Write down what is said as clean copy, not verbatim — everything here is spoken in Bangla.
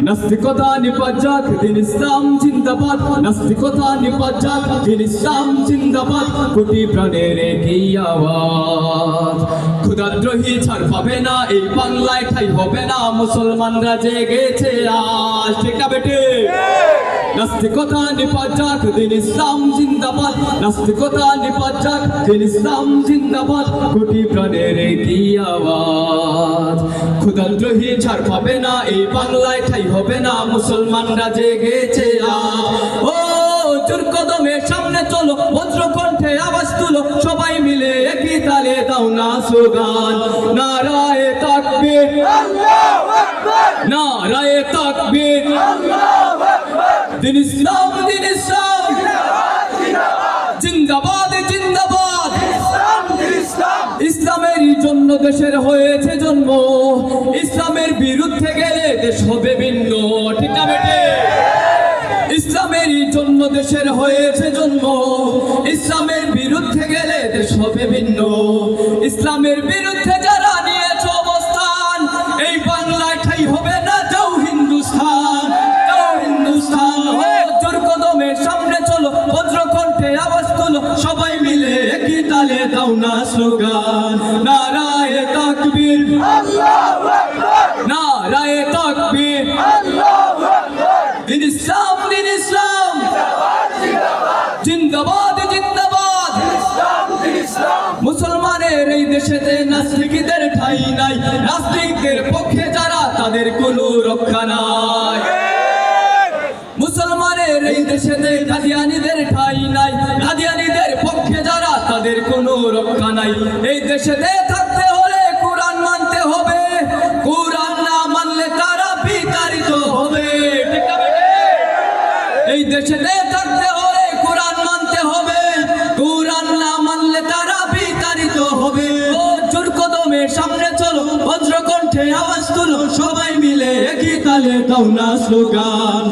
নাস্তিকতা নিপাত যাক, দিন ইসলাম জিন্দাবাদ। নাস্তিকতা নিপাত যাক, দিন ইসলাম জিন্দাবাদ। কোটি প্রাণের একই আওয়াজ। ক্ষুধাদ্রোহী ছাড় পাবে না, এই বাংলায় ঠাই হবে না। মুসলমানরা জেগেছে আজ, ঠিক না বেটে? নাস্তিকতা নিপাত যাক, দিন ইসলাম জিন্দাবাদ। নাস্তিকতা নিপাত যাক, দিন ইসলাম জিন্দাবাদ। কোটি প্রাণের একই আওয়াজ। ক্ষুধাদ্রোহী ছাড় পাবে না, এই বাংলায় ঠাই হবে না। মুসলমানরা জেগেছে আজ। ও জোর কদমে সামনে চলো, বজ্র কণ্ঠে আওয়াজ তুলো। সবাই মিলে একই তালে দাও না স্লোগান। নারায়ে তাকবীর, আল্লাহু আকবার। নারায়ে তাকবীর, আল্লাহু আকবার। দিন ইসলাম, দিন ইসলাম জিন্দাবাদ, জিন্দাবাদ। ইসলামেরই জন্য দেশের হয়েছে জন্ম। ইসলামের বিরুদ্ধে গেলে দেশ হবে ভিন্ন, ঠিক না বেটে? ইসলামেরই জন্য দেশের হয়েছে জন্ম। ইসলামের বিরুদ্ধে গেলে দেশ হবে ভিন্ন। ইসলামের বিরুদ্ধে যারা নিয়েছে অবস্থান, এই বাংলায় ঠাই হবে না। যাও হিন্দুস্তান, যাও হিন্দুস্তান। জোর কদমে সামনে চলো, বজ্র কণ্ঠে আওয়াজ তুলো। সবাই মিলে একই তালে দাও না স্লোগান। নারায়ে তাকবীর, আল্লাহু আকবার। নারায়ে তাকবীর, আল্লাহু আকবার। দিন ইসলাম, দিন ইসলাম জিন্দাবাদ, জিন্দাবাদ। মুসলমানের এই দেশেতে নাস্তিকদের ঠাই নাই। নাস্তিকদের পক্ষে যারা, তাদের কোনো রক্ষা নাই। মুসলমানের এই দেশেতে কাদিয়ানীদের ঠাই নাই। কাদিয়ানীদের পক্ষে যারা, তাদের কোনো রক্ষা নাই। এই দেশেতে থাকতে হলে কোরআন মানতে হবে। কোরআন না মানলে তারা বিতাড়িত হবে, ঠিক না বেটে? এই দেশেতে থাকতে হলে কোরআন মানতে হবে। কোরআন না মানলে তারা বিতাড়িত হবে। ও জোর কদমে সামনে চলো, বজ্র কণ্ঠে আওয়াজ তুলো। সবাই মিলে একই তালে দাও না স্লোগান।